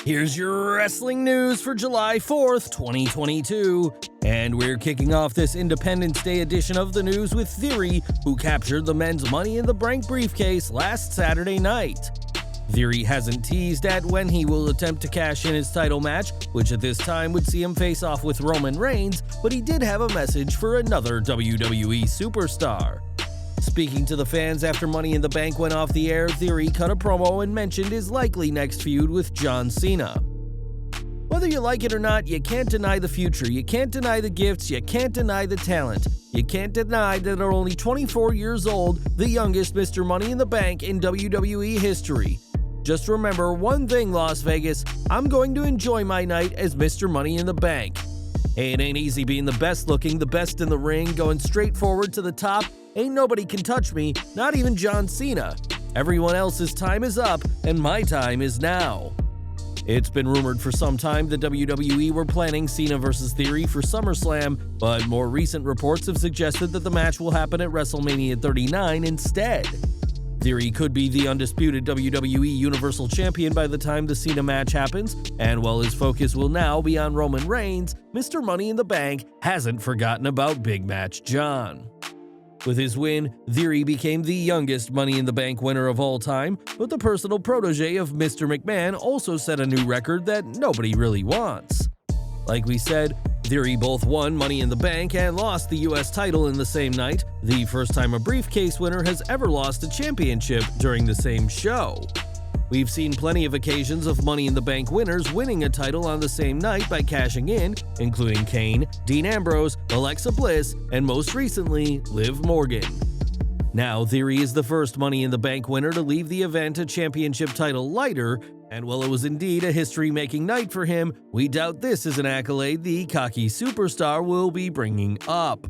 Here's your wrestling news for July 4th, 2022. And we're kicking off this Independence Day edition of the news with Theory, who captured the men's Money in the Bank briefcase last Saturday night. Theory hasn't teased at when he will attempt to cash in his title match, which at this time would see him face off with Roman Reigns, but he did have a message for another WWE superstar. Speaking to the fans after Money in the Bank went off the air, Theory cut a promo and mentioned his likely next feud with John Cena. Whether you like it or not, you can't deny the future, you can't deny the gifts, you can't deny the talent. You can't deny that at only 24 years old, the youngest Mr. Money in the Bank in WWE history. Just remember one thing, Las Vegas, I'm going to enjoy my night as Mr. Money in the Bank. Hey, it ain't easy being the best looking, the best in the ring, going straight forward to the top. Ain't nobody can touch me, not even John Cena. Everyone else's time is up, and my time is now. It's been rumored for some time that WWE were planning Cena vs. Theory for SummerSlam, but more recent reports have suggested that the match will happen at WrestleMania 39 instead. Theory could be the undisputed WWE Universal Champion by the time the Cena match happens, and while his focus will now be on Roman Reigns, Mr. Money in the Bank hasn't forgotten about Big Match John. With his win, Theory became the youngest Money in the Bank winner of all time, but the personal protege of Mr. McMahon also set a new record that nobody really wants. Like we said, Theory both won Money in the Bank and lost the US title in the same night, the first time a briefcase winner has ever lost a championship during the same show. We've seen plenty of occasions of Money in the Bank winners winning a title on the same night by cashing in, including Kane, Dean Ambrose, Alexa Bliss, and most recently, Liv Morgan. Now, Theory is the first Money in the Bank winner to leave the event a championship title lighter, and while it was indeed a history-making night for him, we doubt this is an accolade the cocky superstar will be bringing up.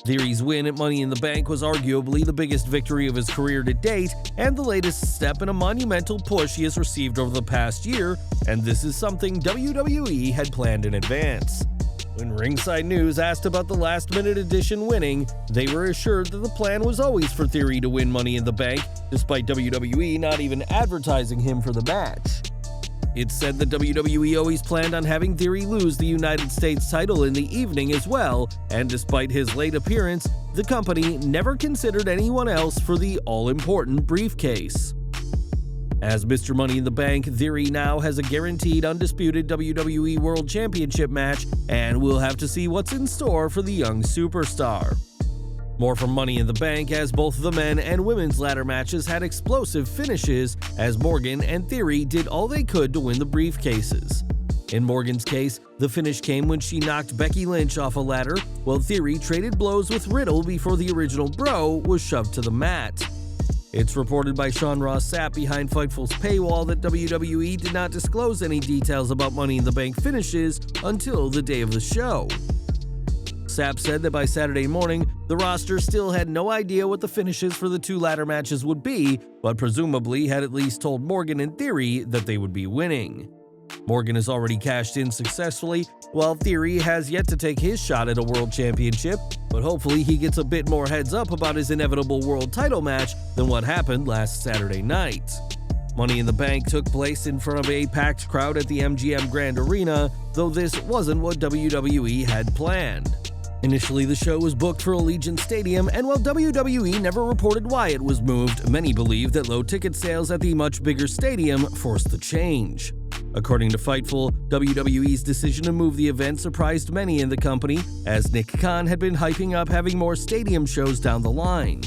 Theory's win at Money in the Bank was arguably the biggest victory of his career to date and the latest step in a monumental push he has received over the past year, and this is something WWE had planned in advance. When Ringside News asked about the last-minute edition winning, they were assured that the plan was always for Theory to win Money in the Bank, despite WWE not even advertising him for the match. It's said that WWE always planned on having Theory lose the United States title in the evening as well, and despite his late appearance, the company never considered anyone else for the all-important briefcase. As Mr. Money in the Bank, Theory now has a guaranteed undisputed WWE World Championship match, and we'll have to see what's in store for the young superstar. More from Money in the Bank, as both the men and women's ladder matches had explosive finishes, as Morgan and Theory did all they could to win the briefcases. In Morgan's case, the finish came when she knocked Becky Lynch off a ladder, while Theory traded blows with Riddle before the original Bro was shoved to the mat. It's reported by Sean Ross Sapp behind Fightful's paywall that WWE did not disclose any details about Money in the Bank finishes until the day of the show. Sapp said that by Saturday morning, the roster still had no idea what the finishes for the two ladder matches would be, but presumably had at least told Morgan and Theory that they would be winning. Morgan has already cashed in successfully, while Theory has yet to take his shot at a world championship, but hopefully he gets a bit more heads up about his inevitable world title match than what happened last Saturday night. Money in the Bank took place in front of a packed crowd at the MGM Grand Arena, though this wasn't what WWE had planned. Initially, the show was booked for Allegiant Stadium, and while WWE never reported why it was moved, many believe that low ticket sales at the much bigger stadium forced the change. According to Fightful, WWE's decision to move the event surprised many in the company, as Nick Khan had been hyping up having more stadium shows down the line.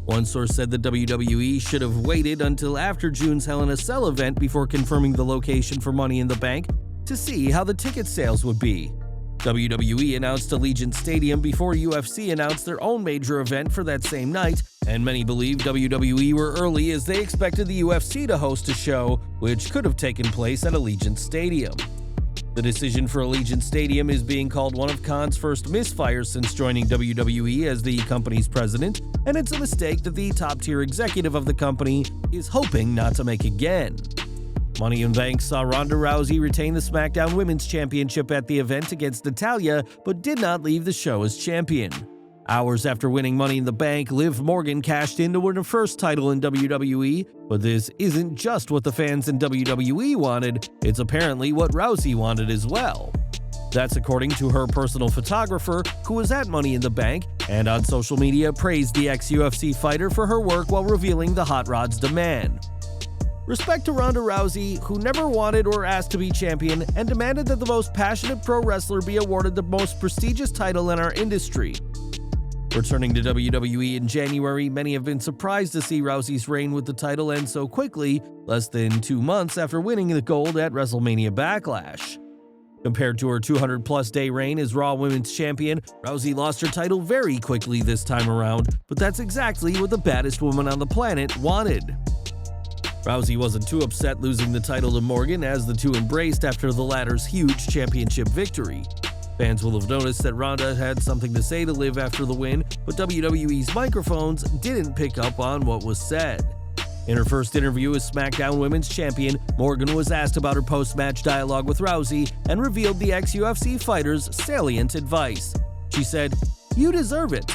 One source said that WWE should have waited until after June's Hell in a Cell event before confirming the location for Money in the Bank to see how the ticket sales would be. WWE announced Allegiant Stadium before UFC announced their own major event for that same night, and many believe WWE were early as they expected the UFC to host a show, which could have taken place at Allegiant Stadium. The decision for Allegiant Stadium is being called one of Khan's first misfires since joining WWE as the company's president, and it's a mistake that the top-tier executive of the company is hoping not to make again. Money in the Bank saw Ronda Rousey retain the Smackdown Women's Championship at the event against Natalya, but did not leave the show as champion. Hours after winning Money in the Bank, Liv Morgan cashed in to win her first title in WWE, but this isn't just what the fans in WWE wanted, it's apparently what Rousey wanted as well. That's according to her personal photographer, who was at Money in the Bank, and on social media praised the ex-UFC fighter for her work while revealing the Hot Rod's demand. Respect to Ronda Rousey, who never wanted or asked to be champion and demanded that the most passionate pro wrestler be awarded the most prestigious title in our industry. Returning to WWE in January, many have been surprised to see Rousey's reign with the title end so quickly, less than 2 months after winning the gold at WrestleMania Backlash. Compared to her 200-plus day reign as Raw Women's Champion, Rousey lost her title very quickly this time around, but that's exactly what the baddest woman on the planet wanted. Rousey wasn't too upset losing the title to Morgan, as the two embraced after the latter's huge championship victory. Fans will have noticed that Ronda had something to say to Liv after the win, but WWE's microphones didn't pick up on what was said. In her first interview as Smackdown Women's Champion, Morgan was asked about her post-match dialogue with Rousey and revealed the ex-UFC fighter's salient advice. She said, "You deserve it."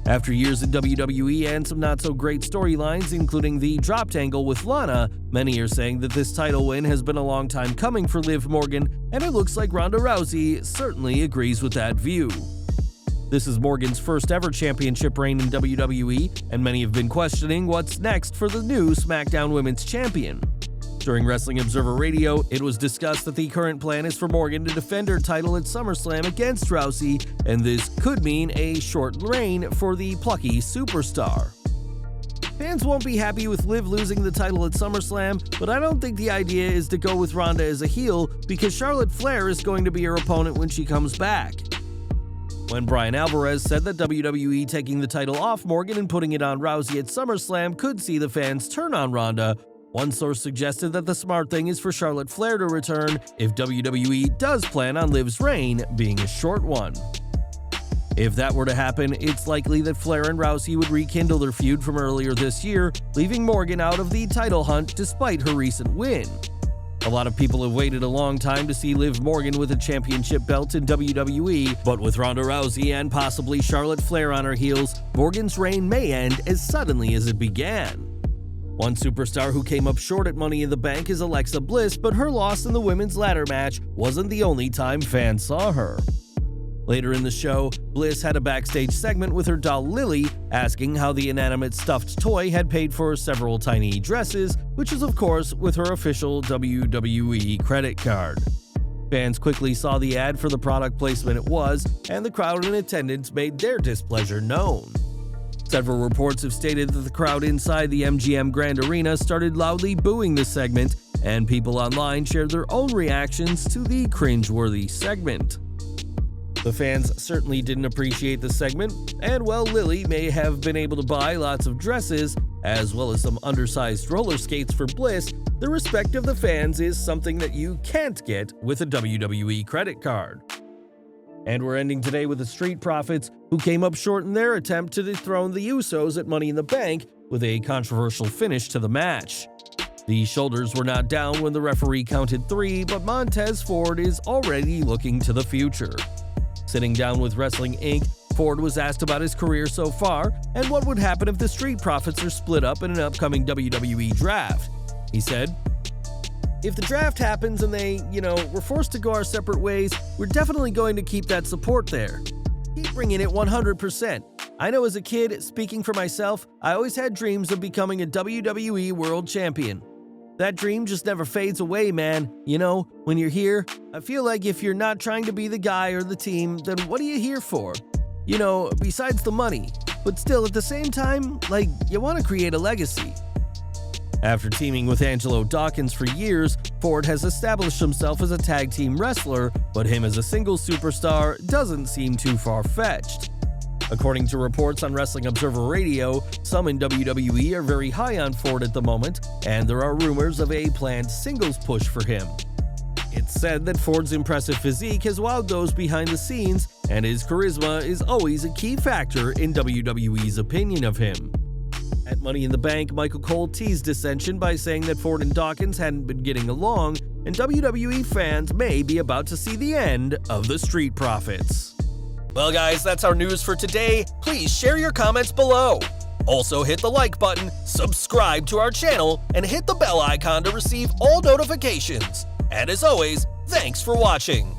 After years in WWE and some not-so-great storylines, including the dropped angle with Lana, many are saying that this title win has been a long time coming for Liv Morgan, and it looks like Ronda Rousey certainly agrees with that view. This is Morgan's first ever championship reign in WWE, and many have been questioning what's next for the new SmackDown Women's Champion. During Wrestling Observer Radio, it was discussed that the current plan is for Morgan to defend her title at SummerSlam against Rousey, and this could mean a short reign for the plucky superstar. Fans won't be happy with Liv losing the title at SummerSlam, but I don't think the idea is to go with Ronda as a heel, because Charlotte Flair is going to be her opponent when she comes back. When Bryan Alvarez said that WWE taking the title off Morgan and putting it on Rousey at SummerSlam could see the fans turn on Ronda, one source suggested that the smart thing is for Charlotte Flair to return if WWE does plan on Liv's reign being a short one. If that were to happen, it's likely that Flair and Rousey would rekindle their feud from earlier this year, leaving Morgan out of the title hunt despite her recent win. A lot of people have waited a long time to see Liv Morgan with a championship belt in WWE, but with Ronda Rousey and possibly Charlotte Flair on her heels, Morgan's reign may end as suddenly as it began. One superstar who came up short at Money in the Bank is Alexa Bliss, but her loss in the women's ladder match wasn't the only time fans saw her. Later in the show, Bliss had a backstage segment with her doll Lily, asking how the inanimate stuffed toy had paid for several tiny dresses, which is of course with her official WWE credit card. Fans quickly saw the ad for the product placement it was, and the crowd in attendance made their displeasure known. Several reports have stated that the crowd inside the MGM Grand Arena started loudly booing the segment, and people online shared their own reactions to the cringe-worthy segment. The fans certainly didn't appreciate the segment, and while Lily may have been able to buy lots of dresses, as well as some undersized roller skates for Bliss, the respect of the fans is something that you can't get with a WWE credit card. And we're ending today with the Street Profits, who came up short in their attempt to dethrone the Usos at Money in the Bank with a controversial finish to the match. The shoulders were not down when the referee counted 3, but Montez Ford is already looking to the future. Sitting down with Wrestling Inc., Ford was asked about his career so far and what would happen if the Street Profits are split up in an upcoming WWE draft. He said, "If the draft happens and they, we're forced to go our separate ways, we're definitely going to keep that support there. Keep bringing it 100%. I know as a kid, speaking for myself, I always had dreams of becoming a WWE World Champion. That dream just never fades away, man. When you're here, I feel like if you're not trying to be the guy or the team, then what are you here for? Besides the money. But still, at the same time, you want to create a legacy." After teaming with Angelo Dawkins for years, Ford has established himself as a tag team wrestler, but him as a single superstar doesn't seem too far-fetched. According to reports on Wrestling Observer Radio, some in WWE are very high on Ford at the moment, and there are rumors of a planned singles push for him. It's said that Ford's impressive physique has wowed those behind the scenes, and his charisma is always a key factor in WWE's opinion of him. At Money in the Bank, Michael Cole teased dissension by saying that Ford and Dawkins hadn't been getting along, and WWE fans may be about to see the end of the Street Profits. Well guys, that's our news for today. Please share your comments below. Also hit the like button, subscribe to our channel, and hit the bell icon to receive all notifications. And as always, thanks for watching.